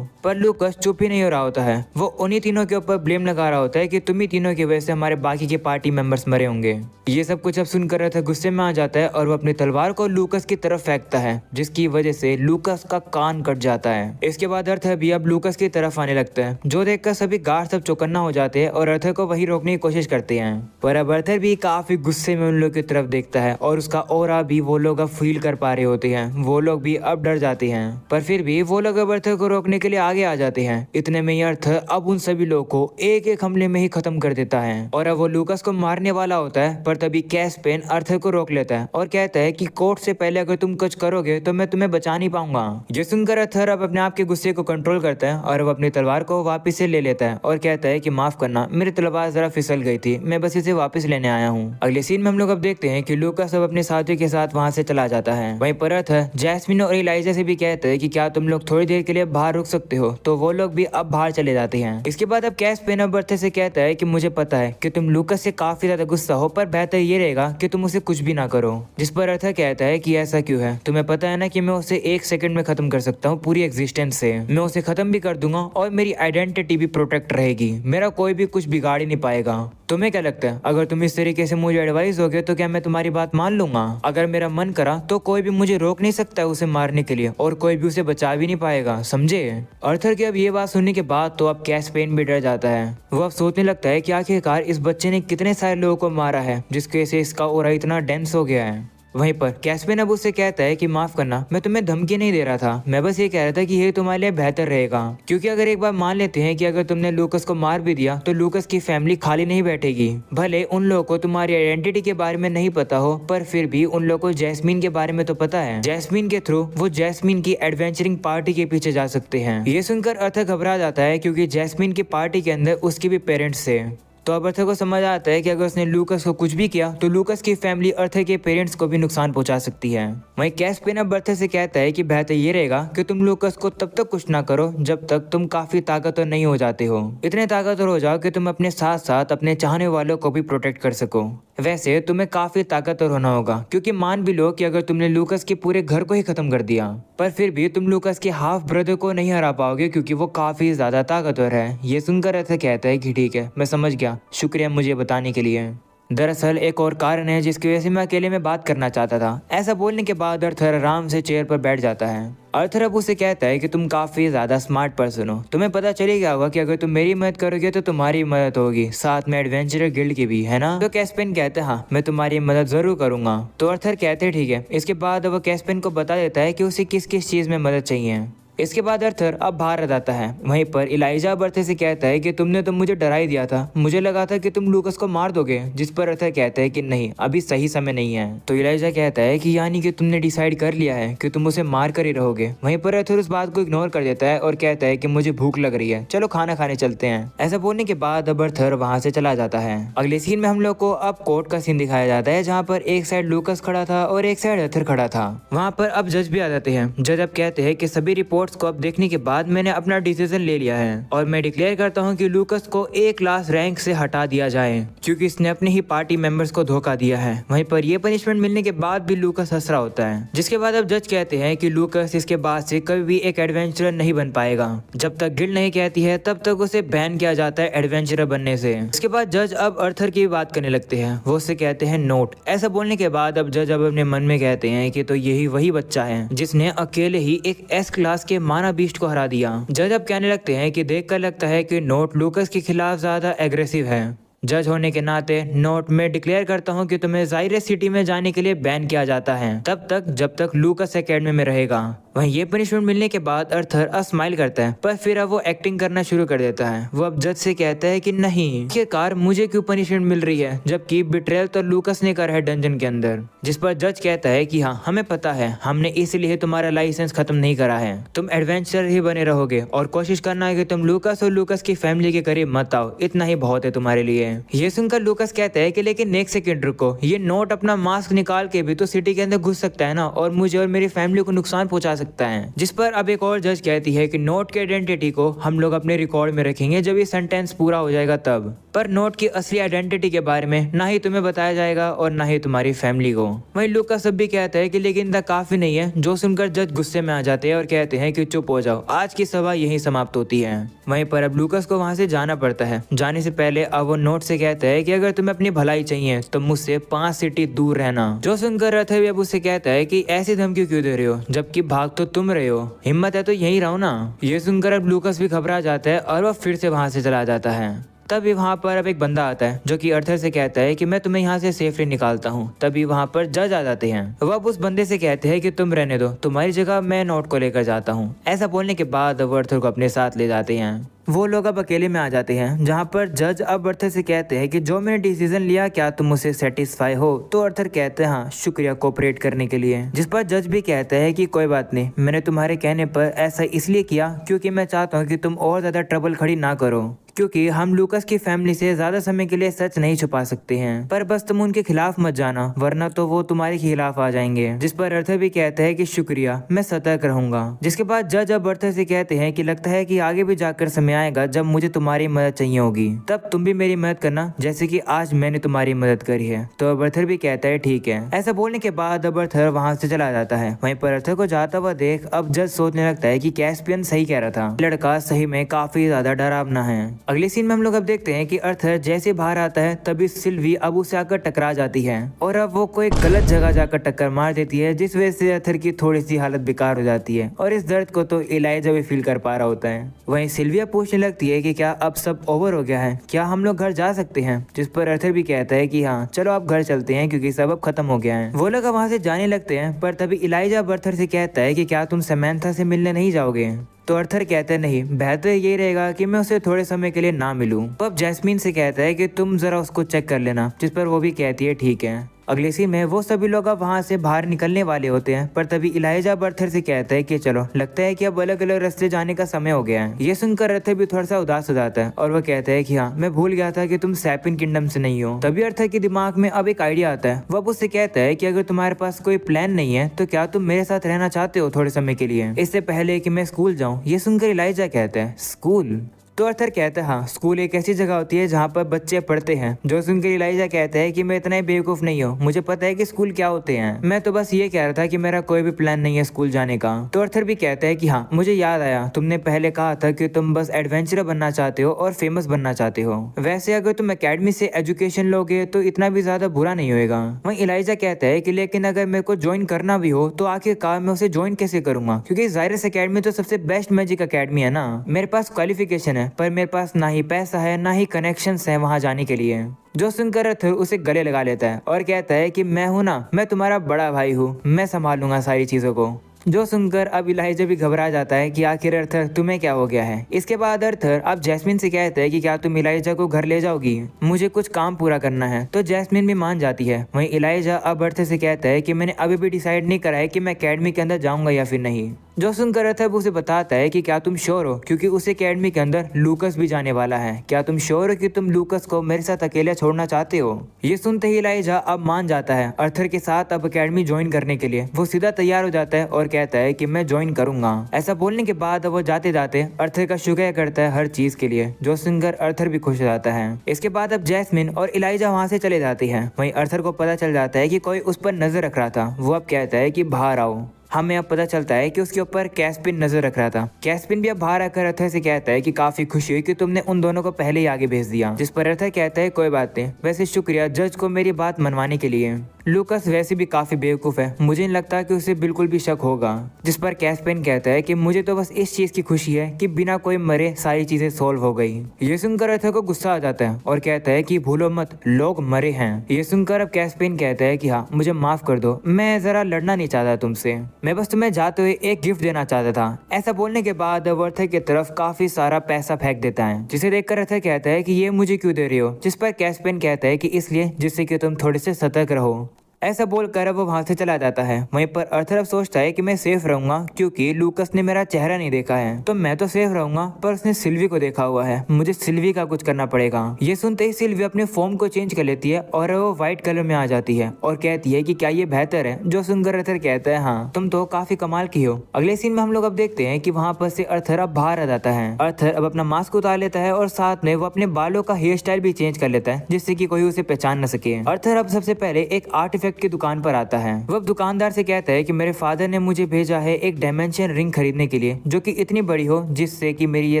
A: पर लूकस चुप ही नहीं हो रहा होता है। वो उन्हीं तीनों के ऊपर ब्लेम लगा रहा होता है कि तुम ही तीनों की वजह से हमारे बाकी के पार्टी मेंबर्स मरे होंगे। ये सब कुछ अब सुनकर अर्थर गुस्से में आ जाता है और वो अपनी तलवार को लूकस की तरफ फेंकता है, जिसकी वजह से लूकस का कान कट जाता है। इसके बाद अर्थर भी अब लूकस की तरफ आने लगता है, जो देखकर सभी गार्ड सब चौकन्ना हो जाते हैं और अर्थर को वही रोकने की कोशिश करते हैं। पर अब अर्थर भी काफी गुस्से में उन लोग की तरफ देखता है और उसका ऑरा भी वो लोग अब फील कर पा रहे होते हैं। वो लोग भी अब डर जाते हैं, पर फिर भी वो लोग अब अर्थर को रोकने के लिए आगे आ जाते हैं। इतने में अर्थर अब उन सभी लोगों को एक एक हमले में ही खत्म कर देता है और अब वो लूकस को मारने वाला होता है। पर तभी कैस्पिन अर्थर को रोक लेता है और कहता है कि कोर्ट से पहले अगर तुम कुछ करोगे तो मैं तुम्हें बचा नहीं पाऊंगा। ये सुनकर अर्थर अब अपने आप के गुस्से को कंट्रोल करता है और वो अपनी तलवार को वापस से ले लेता है और कहता है कि माफ करना, मेरी तलवार जरा फिसल गई थी, मैं बस इसे वापस लेने आया हूँ। अगले सीन में हम लोग अब देखते हैं कि लूकस अब अपने साथियों के साथ वहाँ से चला जाता है। वहीं पर अर्थर जैस्मिन और इलाइजा से भी कहता है कि क्या तुम लोग थोड़ी देर के लिए बाहर रुक सकते हो, तो वो लोग भी अब बाहर चले जाते हैं। इसके बाद अब कैस्पिन अब अर्थर से कहता है कि मुझे पता है कि तुम लूकस से काफी ज्यादा गुस्सा हो, पर बेहतर ये रहेगा कि तुम उसे कुछ भी ना करो। जिस पर अर्थर कहता है कि ऐसा क्यों है? तुम्हें पता है ना कि मैं उसे 1 सेकंड में खत्म कर सकता हूँ, पूरी एग्जिस्टेंस से। मैं उसे खत्म भी कर दूंगा और मेरी आइडेंटिटी भी प्रोटेक्ट रहेगी, मेरा कोई भी कुछ बिगाड़ ही नहीं पाएगा। तुम्हें क्या लगता है, अगर तुम इस तरीके से मुझे एडवाइस दोगे तो क्या मैं तुम्हारी बात मान लूंगा? अगर मेरा मन करा तो कोई भी मुझे रोक नहीं सकता उसे मारने के लिए और कोई भी उसे बचा भी नहीं पाएगा, समझे? अर्थर की अब ये बात सुनने के बाद तो अब कैस्पिन भी डर जाता है। वो अब सोचने लगता है कि आखिरकार इस बच्चे ने कितने सारे लोगों को मारा है जिसकी वजह से इसका ऑरा इतना डेंस हो गया है। वहीं पर कैस्पिन अब उससे कहता है कि माफ करना, मैं तुम्हें धमकी नहीं दे रहा था, मैं बस ये कह रहा था कि ये तुम्हारे लिए बेहतर रहेगा। क्योंकि अगर एक बार मान लेते हैं कि अगर तुमने लूकस को मार भी दिया तो लूकस की फैमिली खाली नहीं बैठेगी। भले उन लोगों को तुम्हारी आइडेंटिटी के बारे में नहीं पता हो, पर फिर भी उन लोगों को जैस्मिन के बारे में तो पता है। जैस्मिन के थ्रू वो जैस्मिन की एडवेंचरिंग पार्टी के पीछे जा सकते हैं। ये सुनकर अर्थर घबरा जाता है क्योंकि जैस्मिन की पार्टी के अंदर उसके भी पेरेंट्स थे। तो अब अर्थर को समझ आता है कि अगर उसने लूकस को कुछ भी किया तो लूकस की फैमिली अर्थर के पेरेंट्स को भी नुकसान पहुंचा सकती है। वहीं कैस्पियन अब अर्थर से कहता है कि बेहतर ये रहेगा कि तुम लूकस को तब तक कुछ ना करो जब तक तुम काफी ताकतवर नहीं हो जाते हो। इतने ताकतवर हो जाओ कि तुम अपने साथ साथ अपने चाहने वालों को भी प्रोटेक्ट कर सको। वैसे तुम्हें काफी ताकतवर होना होगा, क्योंकि मान भी लो कि अगर तुमने लूकस के पूरे घर को ही खत्म कर दिया, पर फिर भी तुम लूकस के हाफ ब्रदर को नहीं हरा पाओगे क्योंकि वो काफी ज्यादा ताकतवर है। ये सुनकर अर्थर कहता है कि ठीक है, मैं समझ गया, शुक्रिया मुझे बताने के लिए। दरअसल एक और कारण है जिसकी वजह से मैं अकेले में बात करना चाहता था। ऐसा बोलने के बाद अर्थर आराम से चेयर पर बैठ जाता है। अर्थर अब उसे कहता है कि तुम काफी ज्यादा स्मार्ट पर्सन हो, तुम्हें पता चले गया होगा कि अगर तुम मेरी मदद करोगे तो तुम्हारी मदद होगी, साथ में एडवेंचरर गिल्ड की भी, है ना? तो कैस्पियन कहते हैं हाँ, मैं तुम्हारी मदद जरूर करूंगा। तो अर्थर कहते हैं ठीक है। इसके बाद वो कैस्पियन को बता देता है कि उसे किस किस चीज में मदद चाहिए। इसके बाद अर्थर अब बाहर आ जाता है। वहीं पर इलाइजा अब अर्थर से कहता है कि तुमने तो मुझे डरा ही दिया था, मुझे लगा था कि तुम लूकस को मार दोगे। जिस पर अर्थर कहता है कि नहीं, अभी सही समय नहीं है। तो इलाइजा कहता है कि यानी कि तुमने डिसाइड कर लिया है कि तुम उसे मार कर ही रहोगे। वहीं पर अर्थर उस बात को इग्नोर कर देता है और कहता है कि मुझे भूख लग रही है, चलो खाना खाने चलते हैं। ऐसा बोलने के बाद अब अर्थर वहां से चला जाता है। अगले सीन में हम लोग को अब कोर्ट का सीन दिखाया जाता है, जहाँ पर एक साइड लूकस खड़ा था और एक साइड अर्थर खड़ा था। वहाँ पर अब जज भी आ जाते हैं। जज अब कहते हैं कि सभी रिपोर्ट्स को अब देखने के बाद मैंने अपना डिसीजन ले लिया है और मैं डिक्लेयर करता हूं कि लूकस को A क्लास रैंक से हटा दिया जाए, क्योंकि इसने अपने ही पार्टी मेंबर्स को धोखा दिया है। वहीं पर यह पनिशमेंट मिलने के बाद भी लूकस हंस रहा होता है। जिसके बाद अब जज कहते हैं कि लूकस इसके बाद से कभी भी एक एडवेंचरर नहीं बन पाएगा। जब तक गिल्ड नहीं कहती है तब तक उसे बैन किया जाता है एडवेंचरर बनने से। इसके बाद जज अब अर्थर की बात करने लगते हैं। वो उससे कहते हैं नोट। ऐसा बोलने के बाद अब जज अब अपने मन में कहते हैं कि तो यही वही बच्चा है जिसने अकेले ही एक S क्लास के माना बीस्ट को हरा दिया। जज अब कहने लगते हैं कि देखकर लगता है कि नोट लूकस के खिलाफ ज्यादा एग्रेसिव है। जज होने के नाते नोट में डिक्लेयर करता हूं कि तुम्हें जायरस सिटी में जाने के लिए बैन किया जाता है तब तक जब तक लूकस एकेडमी में रहेगा। वहीं ये पनिशमेंट मिलने के बाद अर्थर स्माइल करता है, पर फिर अब वो एक्टिंग करना शुरू कर देता है। वो अब जज से कहता है कि नहीं, आखिरकार मुझे क्यों पनिशमेंट मिल रही है जबकि बिट्रेयल तो लूकस ने करा है डंजन के अंदर। जिस पर जज कहता है कि हाँ, हमें पता है, हमने इसलिए तुम्हारा लाइसेंस खत्म नहीं करा है, तुम एडवेंचर ही बने रहोगे और कोशिश करना है कि तुम लूकस और लूकस की फैमिली के करीब मत आओ, इतना ही बहुत है तुम्हारे लिए। ये सुनकर लूकस कहता है कि लेकिन एक सेकंड रुको, ये नोट अपना मास्क निकाल के भी तो सिटी के अंदर घुस सकता है ना, और मुझे और मेरी फैमिली को नुकसान पहुंचा सकता है। जिस पर अब एक और जज कहती है कि नोट की आइडेंटिटी को हम लोग अपने रिकॉर्ड में रखेंगे जब ये सेंटेंस पूरा हो जाएगा तब, पर नोट की असली आइडेंटिटी के बारे में ना ही तुम्हें बताया जाएगा और ना ही तुम्हारी फैमिली को। वहीं लूकस अब भी कहता है कि लेकिन द काफी नहीं है, जो सुनकर जज गुस्से में आ जाते हैं और कहते हैं कि चुप हो जाओ, आज की सभा यहीं समाप्त होती है। वहीं पर अब लूकस को वहां से जाना पड़ता है। जाने से पहले अब वो नोट से कहता है कि अगर तुम्हें अपनी भलाई चाहिए तो मुझसे 5 सिटी दूर रहना। जो सुनकर अर्थर भी अब उससे कहता है कि ऐसी धमकी क्यों दे रहे हो जबकि भाग तो तुम रहे हो, हिम्मत है तो यहीं रहो ना। ये सुनकर अब लूकस भी घबरा जाता है और वह फिर से वहां से चला जाता है। तभी वहाँ पर अब एक बंदा आता है जो कि अर्थर से कहता है कि मैं तुम्हें यहाँ से सेफली निकालता हूँ। तभी वहाँ पर जज आ जाते हैं। वो अब उस बंदे से कहते हैं कि तुम रहने दो, तुम्हारी जगह मैं नोट को लेकर जाता हूँ। ऐसा बोलने के बाद वो अर्थर को अपने साथ ले जाते हैं। वो लोग अब अकेले में आ जाते हैं, जहाँ पर जज अब अर्थर से कहते हैं कि जो मैंने डिसीजन लिया क्या तुम उससे सेटिस्फाई हो? तो अर्थर कहते हैं हाँ, शुक्रिया कोऑपरेट करने के लिए। जिस पर जज भी कहता है कि कोई बात नहीं, मैंने तुम्हारे कहने पर ऐसा इसलिए किया क्योंकि मैं चाहता हूँ कि तुम और ज्यादा ट्रबल खड़ी ना करो, क्योंकि हम लूकस की फैमिली से ज्यादा समय के लिए सच नहीं छुपा सकते हैं, पर बस तुम उनके खिलाफ मत जाना वरना तो वो तुम्हारे खिलाफ आ जाएंगे। जिस पर अर्थर भी कहता है कि शुक्रिया, मैं सतर्क रहूंगा। जिसके बाद जज अब अर्थर से कहते हैं कि लगता है कि आगे भी जाकर समय आएगा जब मुझे तुम्हारी मदद चाहिए होगी, तब तुम भी मेरी मदद करना जैसे कि आज मैंने तुम्हारी मदद करी है। तो अब अर्थर भी कहता है ठीक है। ऐसा बोलने के बाद अब अर्थर वहाँ से चला जाता है। वहीं पर अर्थर को जाता हुआ देख अब जज सोचने लगता है कि कैस्पियन सही कह रहा था, लड़का सही में काफी ज्यादा डरावना है। अगले सीन में हम लोग अब देखते हैं कि अर्थर जैसे बाहर आता है तभी सिल्वी अब उसे आकर टकरा जाती है और अब वो कोई गलत जगह जाकर टक्कर मार देती है, जिस वजह से अर्थर की थोड़ी सी हालत बेकार हो जाती है और इस दर्द को तो इलाइजा भी फील कर पा रहा होता है। वहीं सिल्विया पूछने लगती है कि क्या अब सब ओवर हो गया है, क्या हम लोग घर जा सकते हैं? जिस पर अर्थर भी कहता है कि हाँ चलो आप घर चलते हैं क्योंकि सब अब खत्म हो गया है। वो लोग वहाँ से जाने लगते हैं, पर तभी इलाइजा अब अर्थर से कहता है कि क्या तुम समैंथा से मिलने नहीं जाओगे? तो अर्थर कहता है नहीं, बेहतर यही रहेगा कि मैं उसे थोड़े समय के लिए ना मिलूं। तो अब जैस्मीन से कहता है कि तुम जरा उसको चेक कर लेना, जिस पर वो भी कहती है ठीक है। अगले सीन में वो सभी लोग अब वहाँ से बाहर निकलने वाले होते हैं, पर तभी इलाइजा अब अर्थर से कहता है कि चलो लगता है कि अब अलग अलग रास्ते जाने का समय हो गया है। ये सुनकर अर्थर भी थोड़ा सा उदास हो जाता है और वो कहता है कि हाँ मैं भूल गया था कि तुम सैपिन किंगडम से नहीं हो। तभी अर्थर के दिमाग में अब एक आइडिया आता है। वो अब उससे कहता है कि अगर तुम्हारे पास कोई प्लान नहीं है तो क्या तुम मेरे साथ रहना चाहते हो थोड़े समय के लिए, इससे पहले कि मैं स्कूल जाऊँ। ये सुनकर इलाइजा कहता है स्कूल? तो अर्थर कहता है हाँ, स्कूल एक ऐसी जगह होती है जहाँ पर बच्चे पढ़ते हैं। जो सुनकर इलाइजा कहता है कि मैं इतना ही बेवकूफ नहीं हूँ, मुझे पता है कि स्कूल क्या होते हैं, मैं तो बस ये कह रहा था कि मेरा कोई भी प्लान नहीं है स्कूल जाने का। तो अर्थर भी कहता है कि हाँ मुझे याद आया, तुमने पहले कहा था कि तुम बस एडवेंचरर बनना चाहते हो और फेमस बनना चाहते हो। वैसे अगर तुम अकेडमी से एजुकेशन लोगे तो इतना भी ज्यादा बुरा नहीं होगा। वहीं इलाइजा कहता है कि लेकिन अगर मेरे को ज्वाइन करना भी हो तो आखिरकार मैं उसे ज्वाइन कैसे करूंगा, क्योंकि जायरस अकेडमी तो सबसे बेस्ट मैजिक अकेडमी है ना। मेरे पास क्वालिफिकेशन है पर मेरे पास ना ही पैसा है ना ही कनेक्शंस है वहां जाने के लिए। जो सुनकर अर्थर उसे गले लगा लेता है और कहता है कि मैं हूं ना, मैं तुम्हारा बड़ा भाई हूँ, मैं संभालूंगा सारी चीजों को। जो सुनकर अब इलाइजा भी घबरा जाता है कि आखिर अर्थर तुम्हें क्या हो गया है। इसके बाद अर्थर अब जैस्मिन से कहता है कि क्या तुम इलाइजा को घर ले जाओगी, मुझे कुछ काम पूरा करना है। तो जैस्मिन भी मान जाती है। वहीं इलाइजा अब अर्थर से कहता है कि मैंने अभी भी डिसाइड नहीं करा है कि मैं अकेडमी के अंदर जाऊंगा या फिर नहीं। जो सुनकर अर्थर उसे बताता है कि क्या तुम श्योर हो, क्योंकि उस अकेडमी के अंदर लूकस भी जाने वाला है। क्या तुम श्योर हो कि तुम लूकस को मेरे साथ अकेला छोड़ना चाहते हो? ये सुनते ही इलाइजा अब मान जाता है अर्थर के साथ अब अकेडमी ज्वाइन करने के लिए। वो सीधा तैयार हो जाता है और कहता है कि मैं ज्वाइन करूंगा। ऐसा बोलने के बाद वो जाते जाते अर्थर का शुक्रिया करता है हर चीज के लिए। जो सुनकर अर्थर भी खुश हो जाता है। इसके बाद अब जैस्मिन और इलाइजा वहाँ से चले जाती है। वहीं अर्थर को पता चल जाता है कि कोई उस पर नजर रख रहा था। वो अब कहता है कि बाहर आओ। हमें अब पता चलता है कि उसके ऊपर कैस्पिन नजर रख रहा था। कैस्पिन भी अब बाहर आकर अर्थर से कहता है कि काफी खुशी हुई कि तुमने उन दोनों को पहले ही आगे भेज दिया। जिस पर अर्थर कहता है कोई बात नहीं, वैसे शुक्रिया जज को मेरी बात मनवाने के लिए। लूकस वैसे भी काफी बेवकूफ है, मुझे नहीं लगता कि उसे बिल्कुल भी शक होगा। जिस पर कैस्पिन कहता है कि मुझे तो बस इस चीज की खुशी है कि बिना कोई मरे सारी चीजें सोल्व हो गई। ये सुनकर अर्थर को गुस्सा आ जाता है और कहता है कि भूलो मत, लोग मरे हैं। ये सुनकर अब कैस्पिन कहता है कि हाँ मुझे माफ कर दो, मैं जरा लड़ना नहीं चाहता तुमसे, मैं बस तुम्हें जाते हुए एक गिफ्ट देना चाहता था। ऐसा बोलने के बाद अब अर्थर की तरफ काफी सारा पैसा फेंक देता है, जिसे देखकर अर्थर कहता है कि ये मुझे क्यों दे रहे हो। जिस पर कैस्पिन कहता है कि इसलिए जिससे कि तुम थोड़े से सतर्क रहो। ऐसा बोलकर अब वो वहां से चला जाता है। वहीं पर अर्थर अब सोचता है कि मैं सेफ रहूंगा क्योंकि लूकस ने मेरा चेहरा नहीं देखा है, तो मैं तो सेफ रहूंगा, पर उसने सिल्वी को देखा हुआ है, मुझे सिल्वी का कुछ करना पड़ेगा। ये सुनते ही सिल्वी अपने फॉर्म को चेंज कर लेती है और वो व्हाइट कलर में आ जाती है और कहती है कि क्या ये बेहतर है। जो सुनकर अर्थर कहता है हाँ तुम तो काफी कमाल की हो। अगले सीन में हम लोग अब देखते हैं कि वहाँ पर से अर्थर अब बाहर आ जाता है। अर्थर अब अपना मास्क उतार लेता है और साथ में वो अपने बालों का हेयर स्टाइल भी चेंज कर लेता है, जिससे कि कोई उसे पहचान न सके। अर्थर अब सबसे पहले एक आर्टिफैक्ट की दुकान पर आता है। वह दुकानदार से कहता है कि मेरे फादर ने मुझे भेजा है एक डायमेंशन रिंग खरीदने के लिए, जो कि इतनी बड़ी हो जिससे कि मेरी ये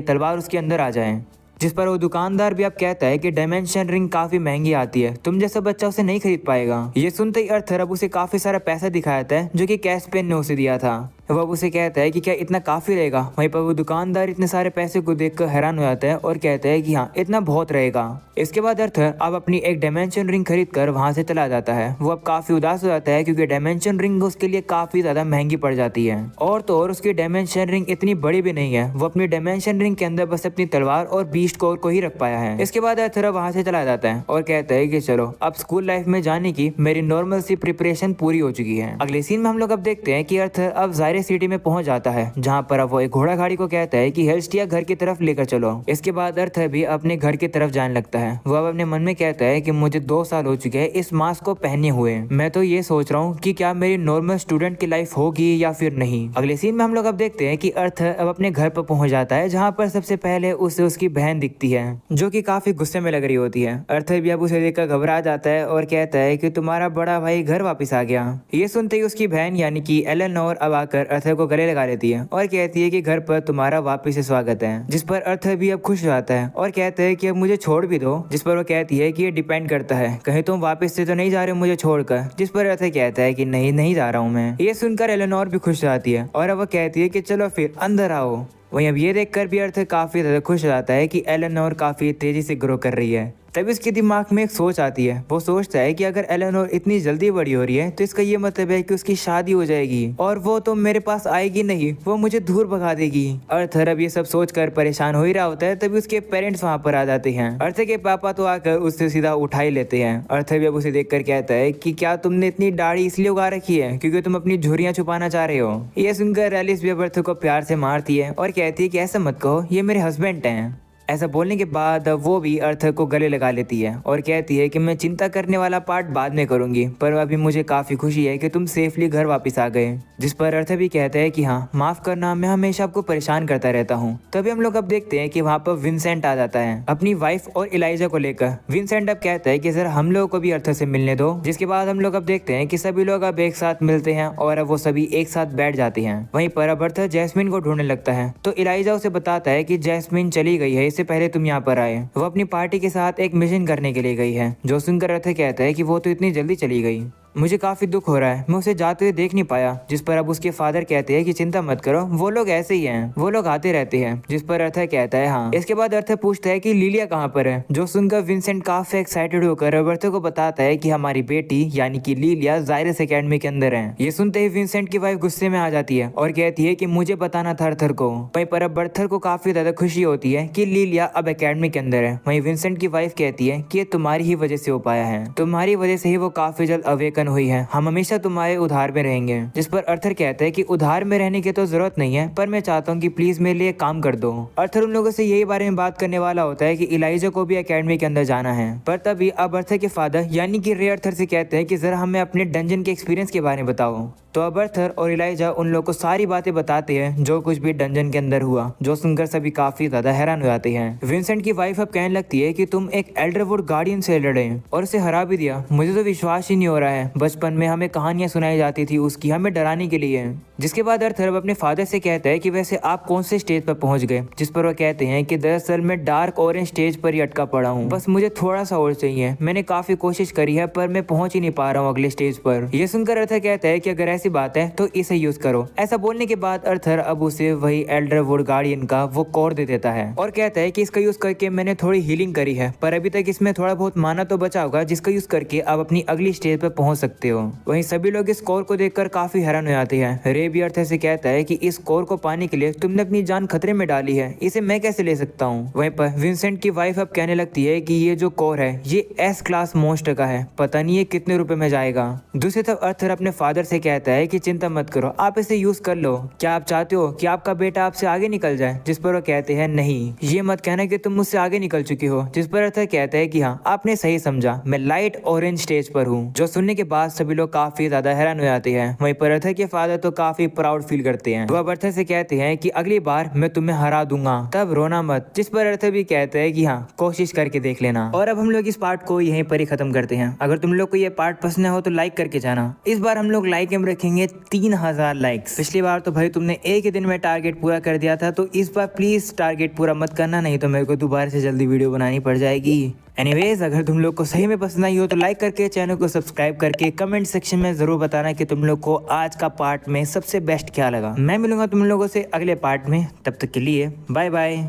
A: तलवार उसके अंदर आ जाए। जिस पर वो दुकानदार भी अब कहता है कि डायमेंशन रिंग काफी महंगी आती है, तुम जैसा बच्चा उसे नहीं खरीद पाएगा। ये सुनते ही अर्थर अब उसे काफी सारा पैसा दिखाता है जो कि कैस्पियन ने उसे दिया था। वह उसे कहता है कि क्या इतना काफी रहेगा। वहीं पर वो दुकानदार इतने सारे पैसे को देखकर हैरान हो जाता है और कहता है कि हाँ इतना बहुत रहेगा। इसके बाद अर्थर अब अपनी एक डायमेंशन रिंग खरीद कर वहां से चला जाता है। वो अब काफी उदास हो जाता है क्योंकि डायमेंशन रिंग उसके लिए काफी ज्यादा महंगी पड़ जाती है, और तो और उसकी डायमेंशन रिंग इतनी बड़ी भी नहीं है। वो अपनी डायमेंशन रिंग के अंदर बस अपनी तलवार और बीस्ट कोर को ही रख पाया है। इसके बाद अर्थर वहां से चला जाता है और कहता है कि चलो अब स्कूल लाइफ में जाने की मेरी नॉर्मल सी प्रिपरेशन पूरी हो चुकी है। अगले सीन में हम लोग अब देखते हैं कि अर्थर अब जायरस सिटी में पहुंच जाता है, जहां पर अब वो एक घोड़ा गाड़ी को कहता है कि हेल्स्टिया घर की तरफ लेकर चलो। इसके बाद अर्थर भी अपने घर की तरफ जाने लगता है। वो अब अपने मन में कहता है कि मुझे 2 साल हो चुके हैं इस मास्क को पहने हुए, मैं तो ये सोच रहा हूँ कि क्या मेरी नॉर्मल स्टूडेंट की लाइफ होगी या फिर नहीं। अगले सीन में हम लोग अब देखते हैं कि अर्थर अब अपने घर पर पहुंच जाता है, जहाँ पर सबसे पहले उसे उसकी बहन दिखती है जो कि काफी गुस्से में लग रही होती है। अर्थर भी अब उसे देखकर घबरा जाता है और कहता है कि तुम्हारा बड़ा भाई घर वापस आ गया। ये सुनते ही उसकी बहन यानी कि एलेनोर अब आकर अर्थर को गले लगा लेती है और कहती है कि घर पर तुम्हारा वापस से स्वागत है। जिस पर अर्थर भी अब खुश हो जाता है और कहता है कि अब मुझे छोड़ भी दो। जिस पर वो कहती है कि ये डिपेंड करता है, कहीं तुम वापस से तो नहीं जा रहे मुझे छोड़कर। जिस पर अर्थर कहता है कि नहीं जा रहा हूँ मैं। ये सुनकर एलेनोर भी खुश हो जाती है और अब वो कहती है कि चलो फिर अंदर आओ। वहीं अब ये देखकर भी अर्थर काफी ज्यादा खुश हो जाता है कि एलेनोर काफी तेजी से ग्रो कर रही है। तभी उसके दिमाग में एक सोच आती है। वो सोचता है कि अगर एलेनोर इतनी जल्दी बड़ी हो रही है तो इसका ये मतलब है कि उसकी शादी हो जाएगी और वो तो मेरे पास आएगी नहीं, वो मुझे दूर भगा देगी। अर्थर अब ये सब सोचकर परेशान हो ही रहा होता है, तभी उसके पेरेंट्स वहाँ पर आ जाते हैं। अर्थर के पापा तो आकर उससे सीधा उठा ही लेते हैं। अर्थर भी अब उसे देखकर कहता है कि क्या तुमने इतनी दाढ़ी इसलिए उगा रखी है क्योंकि तुम अपनी झुर्रियां छुपाना चाह रहे हो। ये सुनकर एलिस भी अब अर्थर को प्यार से मारती है और कहती है कि ऐसा मत कहो, ये मेरे हस्बैंड हैं। ऐसा बोलने के बाद वो भी अर्थर को गले लगा लेती है और कहती है कि मैं चिंता करने वाला पार्ट बाद में करूंगी, पर अभी मुझे काफी खुशी है कि तुम सेफली घर वापस आ गए। जिस पर अर्थर भी कहता है कि हाँ माफ करना, मैं हमेशा आपको परेशान करता रहता हूँ। तभी हम लोग अब देखते हैं कि वहाँ पर विंसेंट आ जाता है अपनी वाइफ और इलाइजा को लेकर। विंसेंट अब कहता है कि सर हम लोगों को भी अर्थर से मिलने दो। जिसके बाद हम लोग अब देखते हैं कि सभी लोग अब एक साथ मिलते हैं और अब वो सभी एक साथ बैठ जाते हैं। वहीं पर अब अर्थर जैस्मिन को ढूंढने लगता है तो इलाइजा उसे बताता है कि जैस्मिन चली गई है, इससे पहले तुम यहाँ पर आए। वो अपनी पार्टी के साथ एक मिशन करने के लिए गई है। जो सुनकर अर्थर कहता है कि वो तो इतनी जल्दी चली गई, मुझे काफी दुख हो रहा है, मैं उसे जाते हुए देख नहीं पाया। जिस पर अब उसके फादर कहते हैं कि चिंता मत करो, वो लोग ऐसे ही हैं, वो लोग आते रहते हैं। जिस पर अर्थर कहता है हाँ। इसके बाद अर्थर पूछता है कि लिलिया कहाँ पर है। जो सुनकर विंसेंट काफी एक्साइटेड होकर अर्थर को बताता है कि हमारी बेटी यानी कि लिलिया जायरस एकेडमी के अंदर है। ये सुनते ही विंसेंट की वाइफ गुस्से में आ जाती है और कहती है कि मुझे बताना था अर्थर को। वहीं पर अब अर्थर को काफी ज्यादा खुशी होती है कि लिलिया अब एकेडमी के अंदर है। वहीं विंसेंट की वाइफ कहती है कि ये तुम्हारी ही वजह से हो पाया है, तुम्हारी वजह से ही वो काफी जल्द अवेकन हुई है, हम हमेशा तुम्हारे उधार में रहेंगे। जिस पर अर्थर कहता है कि उधार में रहने की तो जरूरत नहीं है, पर मैं चाहता हूँ कि प्लीज मेरे लिए काम कर दो। अर्थर उन लोगों से यही बारे में बात करने वाला होता है कि इलाइजा को भी एकेडमी के अंदर जाना है। पर तभी अब अर्थर के फादर यानी कि रे अर्थर से कहते हैं कि जरा हमें अपने डंजन के एक्सपीरियंस के बारे में बताओ। तो अब अर्थर और इलाइजा उन लोगों को सारी बातें बताते हैं जो कुछ भी डंजन के अंदर हुआ। जो सुनकर सभी काफी ज्यादा हैरान हो जाते हैं। विंसेंट की वाइफ अब कहने लगती है कि तुम एक एल्डरवुड गार्डियन से लड़े और उसे हरा भी दिया, मुझे तो विश्वास ही नहीं हो रहा है। बचपन में हमें कहानियां सुनाई जाती थी उसकी, हमें डराने के लिए। जिसके बाद अर्थर अब अपने फादर से कहता है कि वैसे आप कौन से स्टेज पर पहुंच गए। जिस पर वो कहते हैं कि दरअसल मैं डार्क ऑरेंज स्टेज पर ही अटका पड़ा हूँ, बस मुझे थोड़ा सा और चाहिए, मैंने काफी कोशिश करी है पर मैं पहुंच ही नहीं पा रहा हूँ अगले स्टेज पर। यह सुनकर अर्थर कहता है कि अगर ऐसी बात है तो इसे यूज करो। ऐसा बोलने के बाद अर्थर अब उसे वही एल्डरवुड गार्डियन का वो कोर दे देता है और कहता है कि इसका यूज करके मैंने थोड़ी हीलिंग करी है, पर अभी तक इसमें थोड़ा बहुत माना तो बचा होगा जिसका यूज करके आप अपनी अगली स्टेज पर पहुंच सकते हो। वहीं सभी लोग इस कोर को देखकर काफी हैरान हो जाते हैं। रे भी अर्थर से कहता है कि इस कोर को पाने के लिए तुमने अपनी जान खतरे में डाली है, इसे मैं कैसे ले सकता हूँ। वहीं पर विंसेंट की वाइफ अब कहने लगती है कि ये जो कोर है ये एस क्लास मोन्स्टर का है, पता नहीं ये कितने रुपए में जाएगा। दूसरी तरफ अर्थर अपने फादर से कहता है कि चिंता मत करो, आप इसे यूज कर लो, क्या आप चाहते हो कि आपका बेटा आपसे आगे निकल जाए। जिस पर वो कहते हैं नहीं, ये मत कहना कि तुम मुझसे आगे निकल चुकी हो। जिस पर अर्थर कहता है कि हाँ आपने सही समझा, मैं लाइट ऑरेंज स्टेज पर हूँ। जो सुनने के बाद सभी लोग काफी ज्यादा हैरान हो जाते हैं। वहीं पर अर्थर के फादर तो काफी प्राउड फील करते हैं। वो अर्थर से कहते हैं कि अगली बार मैं तुम्हें हरा दूंगा, तब रोना मत। जिस पर अर्थर भी कहते हैं कि हाँ कोशिश करके देख लेना। और अब हम लोग इस पार्ट को यहीं पर ही खत्म करते हैं। अगर तुम लोग को ये पार्ट पसंद हो तो लाइक करके जाना। इस बार हम लोग लाइक में रखेंगे 3000 लाइक्स। पिछली बार तो भाई तुमने एक ही दिन में टारगेट पूरा कर दिया था, तो इस बार प्लीज टारगेट पूरा मत करना, नहीं तो मेरे को दोबारा से जल्दी वीडियो बनानी पड़ जाएगी। एनीवेज, अगर तुम लोग को सही में पसंद आई हो तो लाइक करके चैनल को सब्सक्राइब करके कमेंट सेक्शन में जरूर बताना कि तुम लोग को आज का पार्ट में सबसे बेस्ट क्या लगा। मैं मिलूंगा तुम लोगों से अगले पार्ट में, तब तक के लिए बाय बाय।